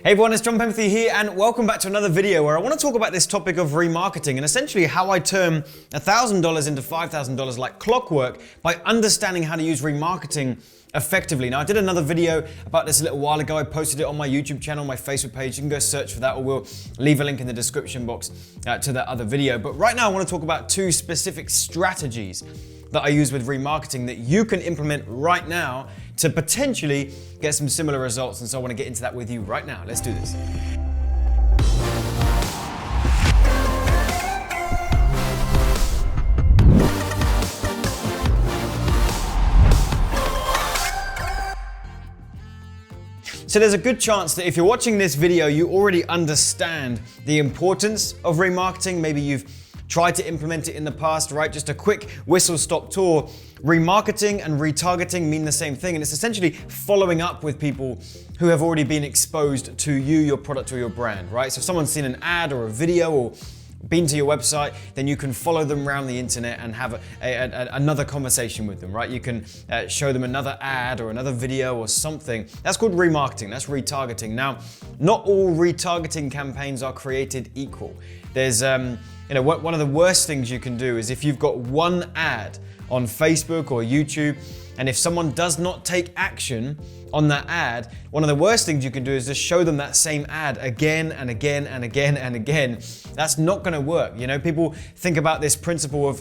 Hey everyone, it's Penberthy here and welcome back to another video where I want to talk about this topic of remarketing and essentially how I turn $1,000 into $5,000 like clockwork by understanding how to use remarketing effectively. Now I did another video about this a little while ago. I posted it on my YouTube channel, my Facebook page. You can go search for that or we'll leave a link in the description box to that other video. But right now I want to talk about two specific strategies that I use with remarketing that you can implement right now to potentially get some similar results. And so I want to get into that with you right now. Let's do this. So there's a good chance that if you're watching this video, you already understand the importance of remarketing. Maybe you've tried to implement it in the past, right? Just a quick whistle-stop tour. Remarketing and retargeting mean the same thing, and it's essentially following up with people who have already been exposed to you, your product, or your brand, right? So if someone's seen an ad or a video or been to your website, then you can follow them around the internet and have another conversation with them, right? You can show them another ad or another video or something. That's called remarketing, that's retargeting. Now, not all retargeting campaigns are created equal. There's, one of the worst things you can do is if you've got one ad on Facebook or YouTube, and if someone does not take action on that ad, one of the worst things you can do is just show them that same ad again and again and again and again. That's not gonna work. People think about this principle of,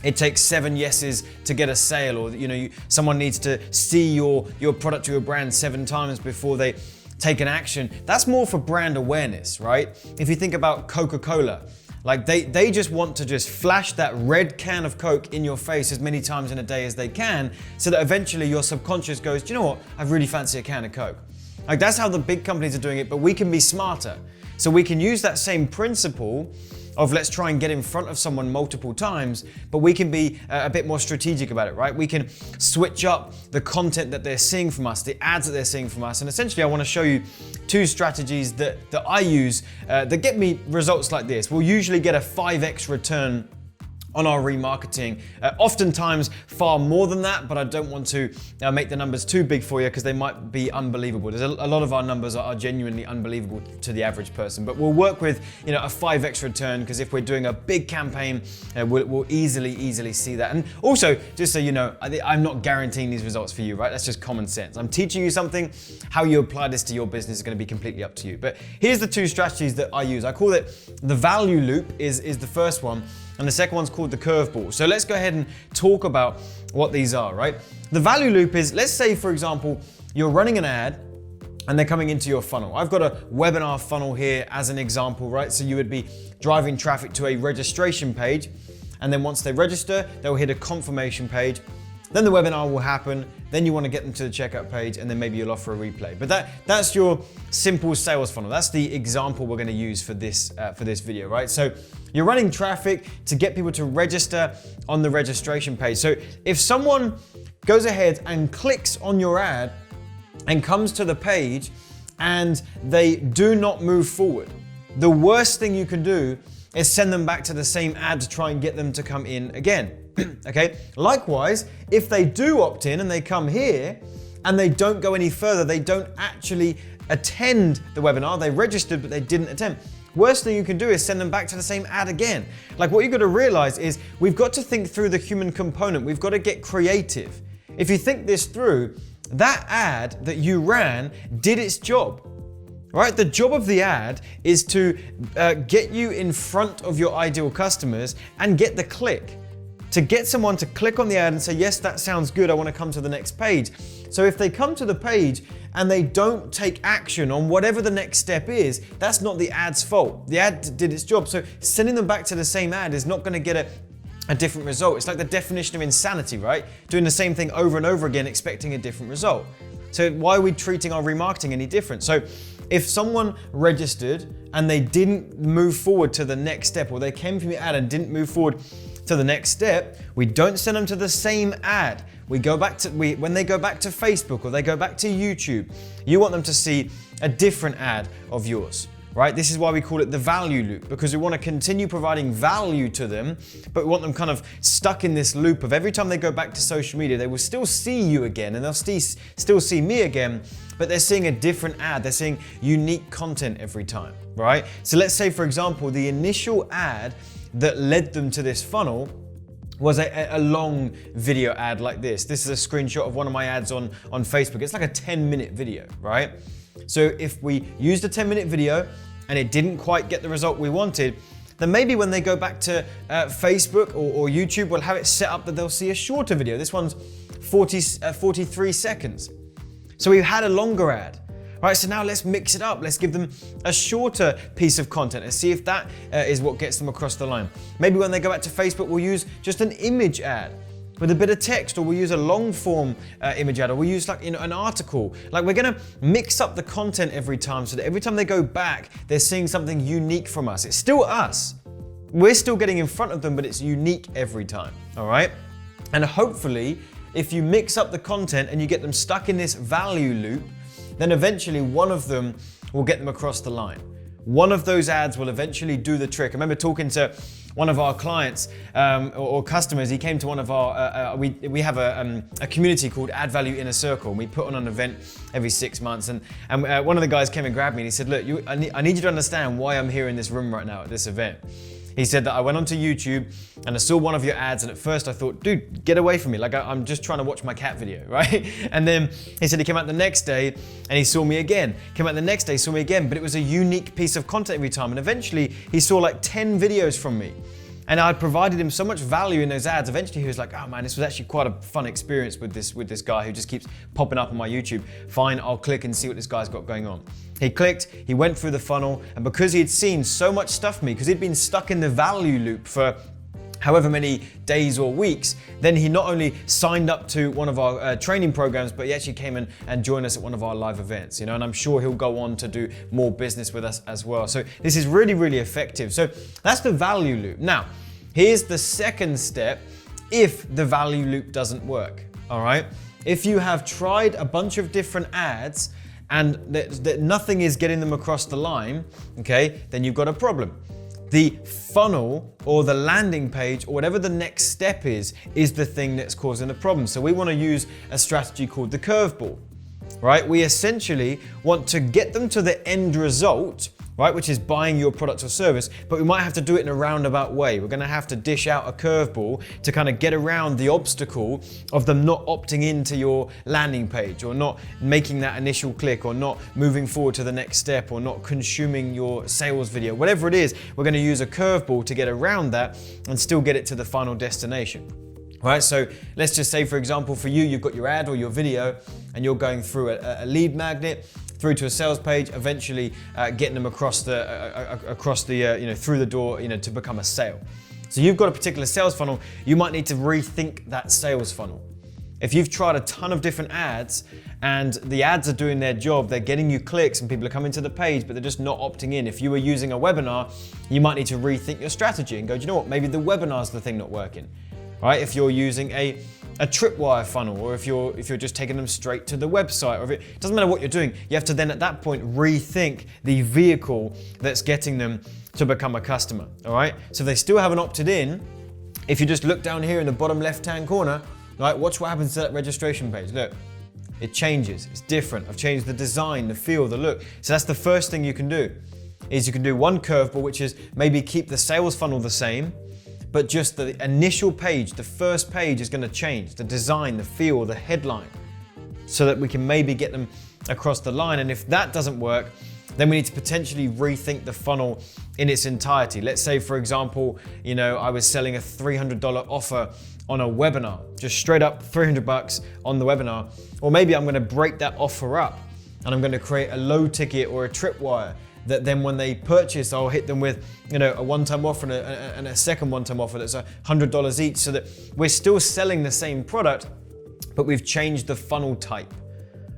it takes 7 yeses to get a sale, or someone needs to see your product or your brand 7 times before they take an action. That's more for brand awareness, right? If you think about Coca-Cola, like they just want to just flash that red can of Coke in your face as many times in a day as they can, so that eventually your subconscious goes, do you know what? I really fancy a can of Coke. Like that's how the big companies are doing it, but we can be smarter. So we can use that same principle of let's try and get in front of someone multiple times, but we can be a bit more strategic about it, right? We can switch up the content that they're seeing from us, the ads that they're seeing from us. And essentially I want to show you 2 strategies that I use that get me results like this. We'll usually get a 5x return on our remarketing. Oftentimes far more than that, but I don't want to make the numbers too big for you because they might be unbelievable. There's a lot of our numbers are genuinely unbelievable to the average person, but we'll work with a 5x return because if we're doing a big campaign, we'll easily see that. And also, just so you know, I'm not guaranteeing these results for you, right? That's just common sense. I'm teaching you something. How you apply this to your business is going to be completely up to you. But here's the 2 strategies that I use. I call it the value loop is the first one, and the second one's called the curveball. So let's go ahead and talk about what these are, right? The value loop is, let's say for example, you're running an ad and they're coming into your funnel. I've got a webinar funnel here as an example, right? So you would be driving traffic to a registration page, and then once they register, they'll hit a confirmation page. Then the webinar will happen, then you want to get them to the checkout page, and then maybe you'll offer a replay. But that's your simple sales funnel. That's the example we're going to use for this video, right? So you're running traffic to get people to register on the registration page. So if someone goes ahead and clicks on your ad and comes to the page and they do not move forward, the worst thing you can do is send them back to the same ad to try and get them to come in again. Okay. Likewise, if they do opt in and they come here and they don't go any further, they don't actually attend the webinar, they registered but they didn't attend. Worst thing you can do is send them back to the same ad again. Like what you've got to realize is we've got to think through the human component. We've got to get creative. If you think this through, that ad that you ran did its job. Right? The job of the ad is to get you in front of your ideal customers and get the click. To get someone to click on the ad and say, yes, that sounds good, I want to come to the next page. So if they come to the page and they don't take action on whatever the next step is, that's not the ad's fault. The ad did its job. So sending them back to the same ad is not going to get a different result. It's like the definition of insanity, right? Doing the same thing over and over again, expecting a different result. So why are we treating our remarketing any different? So if someone registered and they didn't move forward to the next step, or they came from your ad and didn't move forward to the next step, we don't send them to the same ad. When they go back to Facebook or they go back to YouTube, you want them to see a different ad of yours. right? This is why we call it the value loop, because we want to continue providing value to them, but we want them kind of stuck in this loop of every time they go back to social media, they will still see you again and they'll still see me again, but they're seeing a different ad. They're seeing unique content every time, right? So let's say, for example, the initial ad that led them to this funnel was a long video ad like this. This is a screenshot of one of my ads on Facebook. It's like a 10-minute video, right? So if we used a 10-minute video and it didn't quite get the result we wanted, then maybe when they go back to Facebook or YouTube, we'll have it set up that they'll see a shorter video. This one's 43 seconds. So we've had a longer ad. Right, so now let's mix it up. Let's give them a shorter piece of content and see if that is what gets them across the line. Maybe when they go back to Facebook, we'll use just an image ad with a bit of text, or we'll use a long form image ad, or we'll use an article. Like, we're gonna mix up the content every time so that every time they go back, they're seeing something unique from us. It's still us. We're still getting in front of them, but it's unique every time, all right? And hopefully, if you mix up the content and you get them stuck in this value loop, then eventually one of them will get them across the line. One of those ads will eventually do the trick. I remember talking to one of our clients or customers. He came to one of our, we have a community called Add Value Inner Circle, and we put on an event every 6 months. And one of the guys came and grabbed me and he said, look, I need you to understand why I'm here in this room right now at this event. He said that I went onto YouTube and I saw one of your ads, and at first I thought, dude, get away from me. Like, I'm just trying to watch my cat video, right? And then he said he came out the next day and he saw me again. Came out the next day, saw me again, but it was a unique piece of content every time. And eventually he saw like 10 videos from me. And I provided him so much value in those ads. Eventually he was like, oh man, this was actually quite a fun experience with this guy who just keeps popping up on my YouTube. Fine, I'll click and see what this guy's got going on. He clicked, he went through the funnel, and because he had seen so much stuff from me, because he'd been stuck in the value loop for however many days or weeks, then he not only signed up to one of our training programs, but he actually came in and joined us at one of our live events, and I'm sure he'll go on to do more business with us as well. So this is really, really effective. So that's the value loop. Now, here's the second step if the value loop doesn't work, all right? If you have tried a bunch of different ads and that nothing is getting them across the line, okay, then you've got a problem. The funnel or the landing page or whatever the next step is the thing that's causing the problem. So we want to use a strategy called the curveball, right? We essentially want to get them to the end result, right, which is buying your product or service, but we might have to do it in a roundabout way. We're gonna have to dish out a curveball to kind of get around the obstacle of them not opting into your landing page, or not making that initial click, or not moving forward to the next step, or not consuming your sales video. Whatever it is, we're gonna use a curveball to get around that and still get it to the final destination. Right, so let's just say, for example, for you, you've got your ad or your video and you're going through a lead magnet, through to a sales page, eventually getting them across the through the door, to become a sale. So you've got a particular sales funnel. You might need to rethink that sales funnel. If you've tried a ton of different ads and the ads are doing their job, they're getting you clicks and people are coming to the page, but they're just not opting in. If you were using a webinar, you might need to rethink your strategy and go, do you know what? Maybe the webinar's the thing not working. Right? If you're using a tripwire funnel, or if you're just taking them straight to the website, or if it doesn't matter what you're doing, you have to then at that point rethink the vehicle that's getting them to become a customer. All right? So if they still haven't opted in, if you just look down here in the bottom left-hand corner, right, watch what happens to that registration page. Look, it changes. It's different. I've changed the design, the feel, the look. So that's the first thing you can do. Is you can do one curveball, which is maybe keep the sales funnel the same, but just the initial page, the first page is going to change, the design, the feel, the headline, so that we can maybe get them across the line. And if that doesn't work, then we need to potentially rethink the funnel in its entirety. Let's say, for example, I was selling a $300 offer on a webinar, just straight up $300 on the webinar. Or maybe I'm going to break that offer up and I'm going to create a low ticket or a tripwire that then when they purchase, I'll hit them with a one-time offer and a second one-time offer that's $100 each, so that we're still selling the same product, but we've changed the funnel type,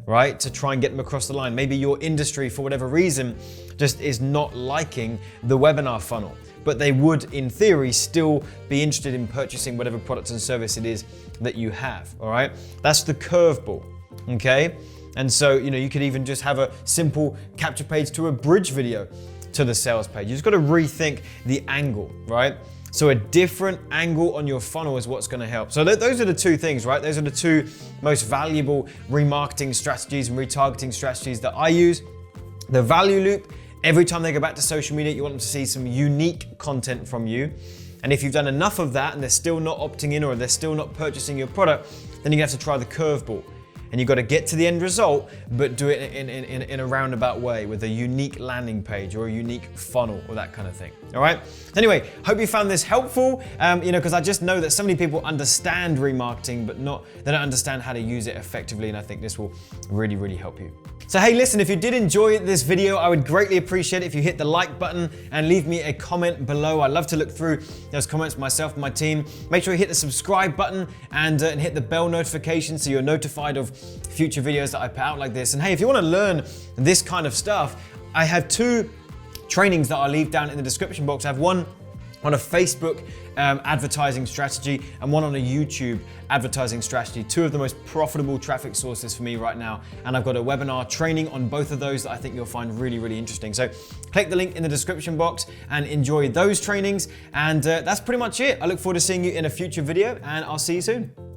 right? To try and get them across the line. Maybe your industry, for whatever reason, just is not liking the webinar funnel, but they would, in theory, still be interested in purchasing whatever product and service it is that you have, all right? That's the curveball, okay? And so, you could even just have a simple capture page to a bridge video to the sales page. You just got to rethink the angle, right? So a different angle on your funnel is what's gonna help. So those are the two things, right? Those are the two most valuable remarketing strategies and retargeting strategies that I use. The value loop, every time they go back to social media, you want them to see some unique content from you. And if you've done enough of that and they're still not opting in or they're still not purchasing your product, then you have to try the curveball. And you've got to get to the end result, but do it in a roundabout way with a unique landing page or a unique funnel or that kind of thing. All right? Anyway, hope you found this helpful, because I just know that so many people understand remarketing, but they don't understand how to use it effectively. And I think this will really, really help you. So hey, listen, if you did enjoy this video, I would greatly appreciate it if you hit the like button and leave me a comment below. I love to look through those comments myself and my team. Make sure you hit the subscribe button and hit the bell notification so you're notified of future videos that I put out like this. And hey, if you want to learn this kind of stuff, I have 2 trainings that I'll leave down in the description box. I have one on a Facebook advertising strategy and one on a YouTube advertising strategy, 2 of the most profitable traffic sources for me right now. And I've got a webinar training on both of those that I think you'll find really, really interesting. So click the link in the description box and enjoy those trainings. And that's pretty much it. I look forward to seeing you in a future video and I'll see you soon.